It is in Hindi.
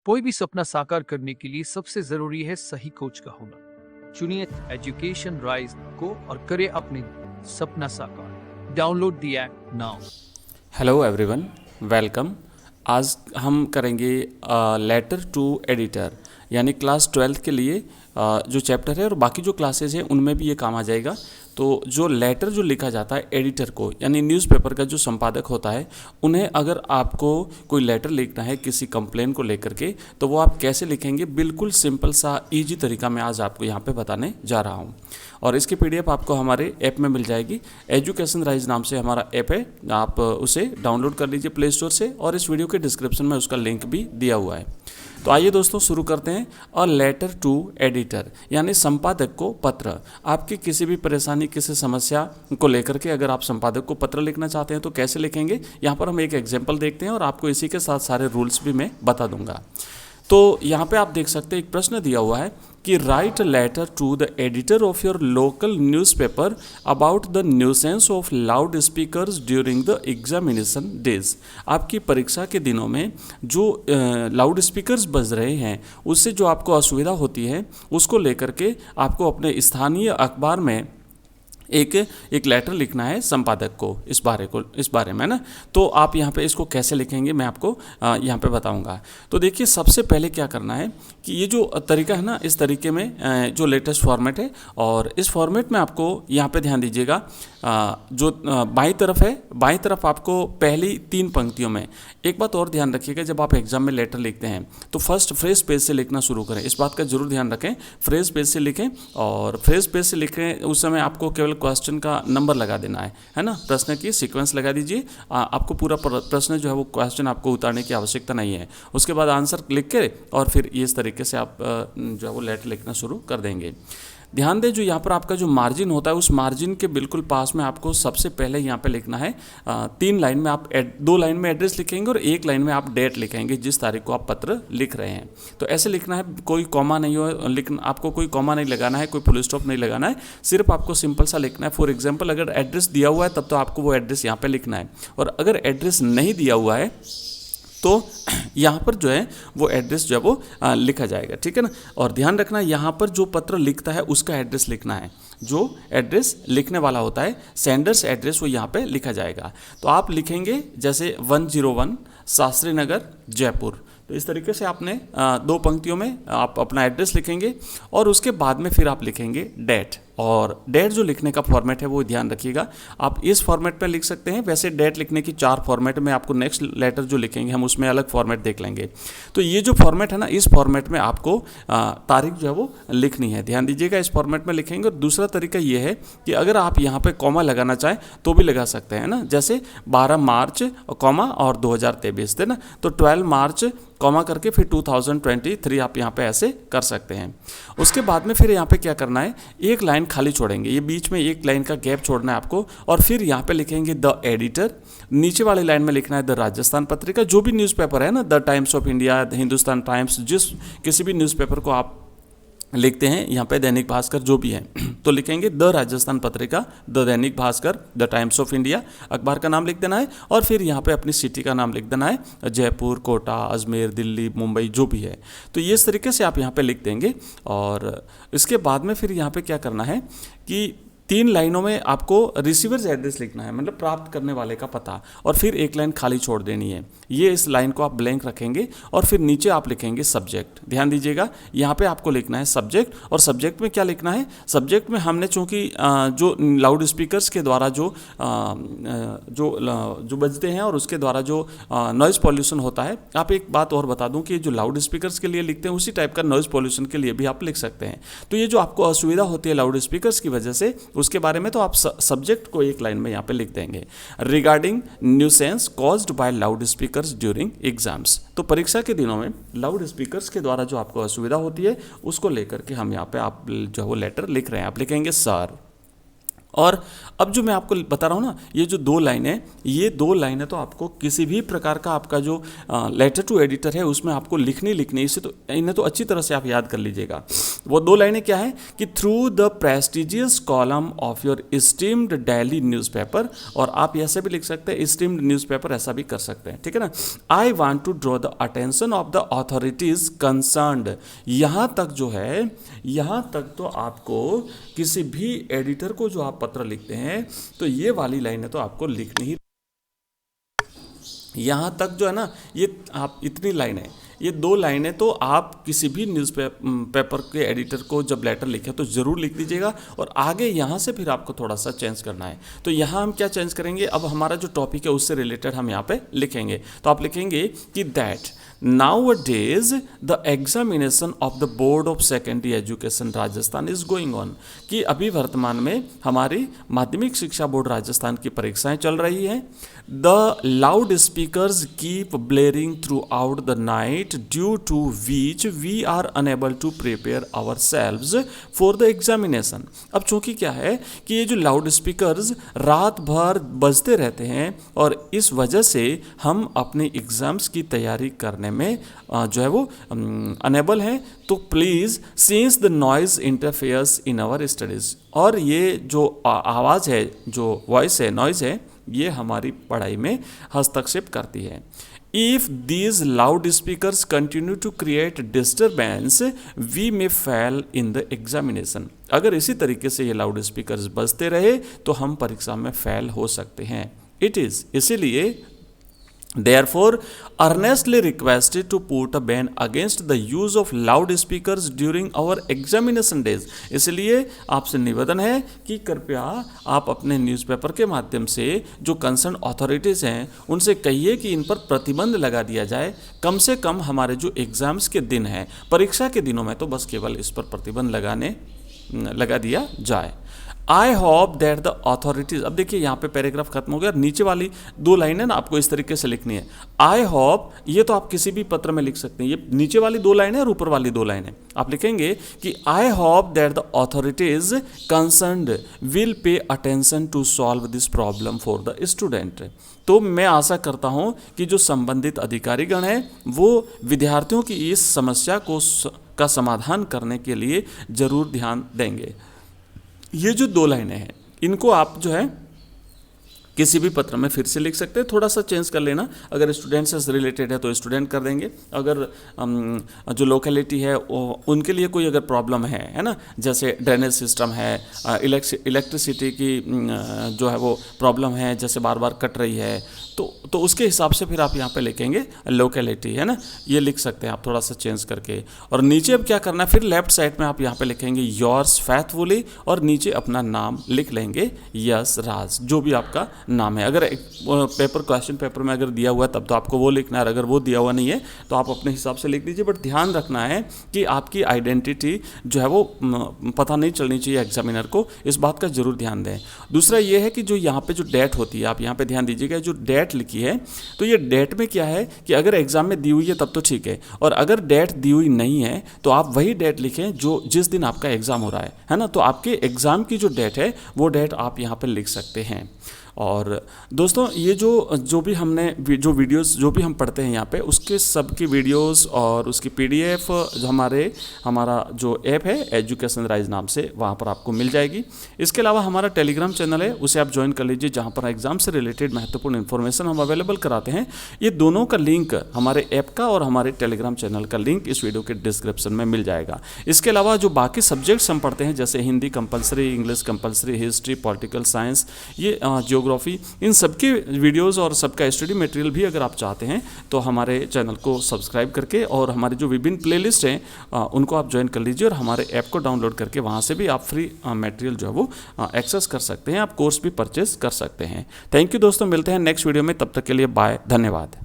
कोई भी सपना साकार करने के लिए सबसे जरूरी है सही कोच का होना। चुनिए एजुकेशन राइज को और करें अपने सपना साकार। Download the app now. Hello everyone, welcome. आज हम करेंगे लेटर टू एडिटर यानी क्लास 12th के लिए जो चैप्टर है और बाकी जो क्लासेस हैं उनमें भी ये काम आ जाएगा। तो जो लेटर जो लिखा जाता है एडिटर को यानी न्यूज़पेपर का जो संपादक होता है, उन्हें अगर आपको कोई लेटर लिखना है किसी कंप्लेन को लेकर के, तो वो आप कैसे लिखेंगे, बिल्कुल सिंपल सा इजी तरीका मैं आज आपको यहाँ पे बताने जा रहा हूँ। और इसकी पीडीएफ आपको हमारे ऐप में मिल जाएगी। एजुकेशन राइज नाम से हमारा ऐप है, आप उसे डाउनलोड कर लीजिए प्ले स्टोर से, और इस वीडियो के डिस्क्रिप्शन में उसका लिंक भी दिया हुआ है। तो आइए दोस्तों शुरू करते हैं। अ लेटर टू एडिटर यानी संपादक को पत्र। आपकी किसी भी परेशानी, किसी समस्या को लेकर के अगर आप संपादक को पत्र लिखना चाहते हैं तो कैसे लिखेंगे, यहाँ पर हम एक एग्जाम्पल देखते हैं और आपको इसी के साथ सारे रूल्स भी मैं बता दूंगा। तो यहाँ पे आप देख सकते हैं एक प्रश्न दिया हुआ है कि write letter to the editor of your local newspaper about the nuisance of loud speakers during the examination days. आपकी परीक्षा के दिनों में जो लाउड स्पीकर्स बज रहे हैं उससे जो आपको असुविधा होती है, उसको लेकर के आपको अपने स्थानीय अखबार में एक लेटर लिखना है संपादक को इस बारे में ना। तो आप यहाँ पे इसको कैसे लिखेंगे मैं आपको यहाँ पे बताऊँगा। तो देखिए, सबसे पहले क्या करना है कि ये जो तरीका है ना, इस तरीके में जो लेटेस्ट फॉर्मेट है, और इस फॉर्मेट में आपको यहाँ पे ध्यान दीजिएगा, जो बाईं तरफ है, बाईं तरफ आपको पहली 3 पंक्तियों में एक बात और ध्यान रखिएगा, जब आप एग्जाम में लेटर लिखते हैं तो फर्स्ट फ्रेश पेज से लिखना शुरू करें। इस बात का जरूर ध्यान रखें, फ्रेश पेज से लिखें। और फ्रेश पेज से लिखें उस समय आपको केवल क्वेश्चन का नंबर लगा देना है ना, प्रश्न की सीक्वेंस लगा दीजिए। आपको पूरा प्रश्न जो है वो क्वेश्चन आपको उतारने की आवश्यकता नहीं है। उसके बाद आंसर लिख के और फिर इस तरीके से आप जो है वो लेटर लिखना शुरू कर देंगे। ध्यान दें, जो यहाँ पर आपका जो मार्जिन होता है उस मार्जिन के बिल्कुल पास में आपको सबसे पहले यहाँ पे लिखना है 3 लाइन में आप 2 लाइन में एड्रेस लिखेंगे और 1 लाइन में आप डेट लिखेंगे जिस तारीख को आप पत्र लिख रहे हैं। तो ऐसे लिखना है, कोई कॉमा नहीं हो, आपको कोई कॉमा नहीं लगाना है, कोई फुल स्टॉप नहीं लगाना है, सिर्फ आपको सिंपल सा लिखना है। फॉर एग्जाम्पल, अगर एड्रेस दिया हुआ है तब तो आपको वो एड्रेस यहाँ पर लिखना है, और अगर एड्रेस नहीं दिया हुआ है तो यहाँ पर जो है वो एड्रेस जो है वो लिखा जाएगा, ठीक है ना। और ध्यान रखना, यहाँ पर जो पत्र लिखता है उसका एड्रेस लिखना है। जो एड्रेस लिखने वाला होता है, सेंडर्स एड्रेस, वो यहाँ पे लिखा जाएगा। तो आप लिखेंगे जैसे 101 शास्त्री नगर जयपुर। तो इस तरीके से आपने 2 पंक्तियों में आप अपना एड्रेस लिखेंगे, और उसके बाद में फिर आप लिखेंगे डेट। और डेट जो लिखने का फॉर्मेट है वो ध्यान रखिएगा, आप इस फॉर्मेट पे लिख सकते हैं। वैसे डेट लिखने की 4 फॉर्मेट में आपको नेक्स्ट लेटर जो लिखेंगे हम उसमें अलग फॉर्मेट देख लेंगे। तो ये जो फॉर्मेट है ना, इस फॉर्मेट में आपको तारीख जो है वो लिखनी है। ध्यान दीजिएगा, इस फॉर्मेट में लिखेंगे। और दूसरा तरीका ये है कि अगर आप यहाँ पे कॉमा लगाना चाहें तो भी लगा सकते हैं ना, जैसे 12 मार्च कॉमा और 2023 थे ना, तो 12 मार्च कॉमा करके फिर 2023 आप यहाँ पे ऐसे कर सकते हैं। उसके बाद में फिर यहाँ पे क्या करना है, एक लाइन खाली छोड़ेंगे, ये बीच में एक लाइन का गैप छोड़ना है आपको, और फिर यहाँ पे लिखेंगे द एडिटर। नीचे वाली लाइन में लिखना है द राजस्थान पत्रिका, जो भी न्यूज़पेपर है ना, the times of India, Hindustan times, जिस किसी भी न्यूज़पेपर को आप लिखते हैं, यहाँ पे दैनिक भास्कर जो भी है तो लिखेंगे the Rajasthan Patrika, the Dainik Bhaskar, the times of India, अखबार का नाम लिख देना है, और फिर यहाँ पे अपनी सिटी का नाम लिख देना है, जयपुर, कोटा, अजमेर, दिल्ली, मुंबई, जो भी है। तो ये इस तरीके से आप यहाँ पे लिख देंगे। और इसके बाद में फिर यहाँ पे क्या करना है कि 3 लाइनों में आपको रिसीवर्स एड्रेस लिखना है, मतलब प्राप्त करने वाले का पता, और फिर एक लाइन खाली छोड़ देनी है। ये इस लाइन को आप ब्लैंक रखेंगे, और फिर नीचे आप लिखेंगे सब्जेक्ट। ध्यान दीजिएगा, यहाँ पे आपको लिखना है सब्जेक्ट। और सब्जेक्ट में क्या लिखना है, सब्जेक्ट में हमने चूँकि जो लाउड स्पीकर्स के द्वारा जो बजते हैं और उसके द्वारा जो नॉइज़ पॉल्यूशन होता है, आप एक बात और बता दूँ कि जो लाउड स्पीकर्स के लिए लिखते हैं उसी टाइप का नॉइज़ पॉल्यूशन के लिए भी आप लिख सकते हैं। तो ये जो आपको असुविधा होती है लाउड स्पीकर्स की वजह से, उसके बारे में तो आप सब्जेक्ट को एक लाइन में यहाँ पे लिख देंगे, regarding nuisance caused by loud speakers during exams. तो परीक्षा के दिनों में लाउड स्पीकर्स के द्वारा जो आपको असुविधा होती है उसको लेकर के हम यहाँ पे आप जो वो लेटर लिख रहे हैं, आप लिखेंगे सर। और अब जो मैं आपको बता रहा हूँ ना, ये जो 2 लाइनें, ये 2 लाइनें तो आपको किसी भी प्रकार का आपका जो लेटर टू एडिटर है उसमें आपको लिखनी, इसे तो इन्हें तो अच्छी तरह से आप याद कर लीजिएगा। वो 2 लाइनें क्या है कि through the prestigious column of your esteemed daily newspaper, और आप ऐसे भी लिख सकते हैं इस्टीम्ड न्यूज़पेपर, ऐसा भी कर सकते हैं, ठीक है ना। I want to draw the attention of the authorities concerned. यहाँ तक जो है, यहाँ तक तो आपको किसी भी एडिटर को जो आप पत्र लिखते हैं तो ये वाली लाइनें तो आपको लिखनी ही, यहाँ तक जो है ना, ये आप इतनी लाइनें, ये 2 लाइनें तो आप किसी भी न्यूज़पेपर के एडिटर को जब लेटर लिखें तो ज़रूर लिख दीजिएगा। और आगे यहाँ से फिर आपको थोड़ा सा चेंज करना है। तो यहाँ हम क्या चेंज करेंगे, अब हमारा जो टॉपिक है उससे रिलेटेड हम यहाँ पे लिखेंगे। तो आप लिखेंगे कि that nowadays the examination of the board of secondary education Rajasthan is going on, कि अभी वर्तमान में हमारी माध्यमिक शिक्षा बोर्ड राजस्थान की परीक्षाएं चल रही हैं। The loudspeakers keep blaring throughout the night due to which we are unable to prepare ourselves for the examination। अब चूंकि क्या है कि ये जो लाउड स्पीकर्स रात भर बजते रहते हैं और इस वजह से हम अपने एग्ज़ाम्स की तैयारी करने में जो है वो अनेबल हैं। तो please since the noise interferes in our studies, और ये जो आवाज़ है, जो वॉइस है, नॉइज़ है, ये हमारी पढ़ाई में हस्तक्षेप करती है। If these loudspeakers continue to create disturbance, we may fail in the examination। अगर इसी तरीके से ये लाउड स्पीकर्स बजते रहे तो हम परीक्षा में फेल हो सकते हैं। It is, इसीलिए therefore earnestly requested to put a ban against the use of loudspeakers during our examination days। इसलिए आपसे निवेदन है कि कृपया आप अपने न्यूज़पेपर के माध्यम से जो कंसर्न अथॉरिटीज़ हैं उनसे कहिए कि इन पर प्रतिबंध लगा दिया जाए। कम से कम हमारे जो एग्ज़ाम्स के दिन हैं, परीक्षा के दिनों में तो बस केवल इस पर प्रतिबंध लगा दिया जाए। आई होप दैट द अथॉरिटीज, अब देखिए यहाँ पे पैराग्राफ खत्म हो गया, नीचे वाली 2 लाइनें ना आपको इस तरीके से लिखनी है। आई होप, ये तो आप किसी भी पत्र में लिख सकते हैं, ये नीचे वाली 2 लाइनें और ऊपर वाली 2 लाइनें आप लिखेंगे कि I hope that the authorities concerned will pay attention to solve this problem for the student. तो मैं आशा करता हूँ कि जो संबंधित अधिकारीगण हैं वो विद्यार्थियों की इस समस्या का समाधान करने के लिए ज़रूर ध्यान देंगे। ये जो 2 लाइनें हैं इनको आप जो है किसी भी पत्र में फिर से लिख सकते हैं, थोड़ा सा चेंज कर लेना। अगर स्टूडेंट से रिलेटेड है तो स्टूडेंट कर देंगे, अगर जो लोकेलिटी है उनके लिए कोई अगर प्रॉब्लम है ना, जैसे ड्रेनेज सिस्टम है, इलेक्ट्रिसिटी की जो है वो प्रॉब्लम है, जैसे बार बार कट रही है, तो उसके हिसाब से फिर आप यहाँ पे लिखेंगे लोकेलिटी, है ना, ये लिख सकते हैं आप थोड़ा सा चेंज करके। और नीचे अब क्या करना है, फिर लेफ्ट साइड में आप यहाँ पे लिखेंगे योर्स फैथफुली, और नीचे अपना नाम लिख लेंगे यस राज, जो भी आपका नाम है। अगर क्वेश्चन पेपर में अगर दिया हुआ है तब तो आपको वो लिखना है, अगर वो दिया हुआ नहीं है तो आप अपने हिसाब से लिख दीजिए। बट ध्यान रखना है कि आपकी आइडेंटिटी जो है वो पता नहीं चलनी चाहिए एग्जामिनर को, इस बात का जरूर ध्यान दें। दूसरा ये है कि जो यहाँ पे जो डेट होती है, आप यहाँ पे ध्यान दीजिएगा, जो डेट लिखी है तो ये डेट में क्या है कि अगर एग्जाम में दी हुई है तब तो ठीक है, और अगर डेट दी हुई नहीं है तो आप वही डेट लिखें जो जिस दिन आपका एग्जाम हो रहा है ना। तो आपके एग्जाम की जो डेट है वो डेट आप यहाँ पे लिख सकते हैं। और दोस्तों ये जो भी हमने जो वीडियोस जो भी हम पढ़ते हैं यहाँ पे, उसके सब की वीडियोस और उसकी PDF जो हमारा जो ऐप है एजुकेशन राइज नाम से, वहाँ पर आपको मिल जाएगी। इसके अलावा हमारा टेलीग्राम चैनल है, उसे आप ज्वाइन कर लीजिए, जहाँ पर एग्जाम से रिलेटेड महत्वपूर्ण इन्फॉर्मेशन हम अवेलेबल कराते हैं। ये दोनों का लिंक, हमारे ऐप का और हमारे टेलीग्राम चैनल का लिंक इस वीडियो के डिस्क्रिप्शन में मिल जाएगा। इसके अलावा जो बाकी सब्जेक्ट्स हम पढ़ते हैं, जैसे Hindi compulsory, English compulsory, history, political science, ये जियोग्राफी, इन सबके वीडियोस और सबका स्टडी मटेरियल भी अगर आप चाहते हैं तो हमारे चैनल को सब्सक्राइब करके और हमारी जो विभिन्न प्लेलिस्ट हैं उनको आप ज्वाइन कर लीजिए, और हमारे ऐप को डाउनलोड करके वहाँ से भी आप फ्री मटेरियल जो है वो एक्सेस कर सकते हैं, आप कोर्स भी परचेज कर सकते हैं। थैंक यू दोस्तों, मिलते हैं नेक्स्ट वीडियो में, तब तक के लिए बाय, धन्यवाद।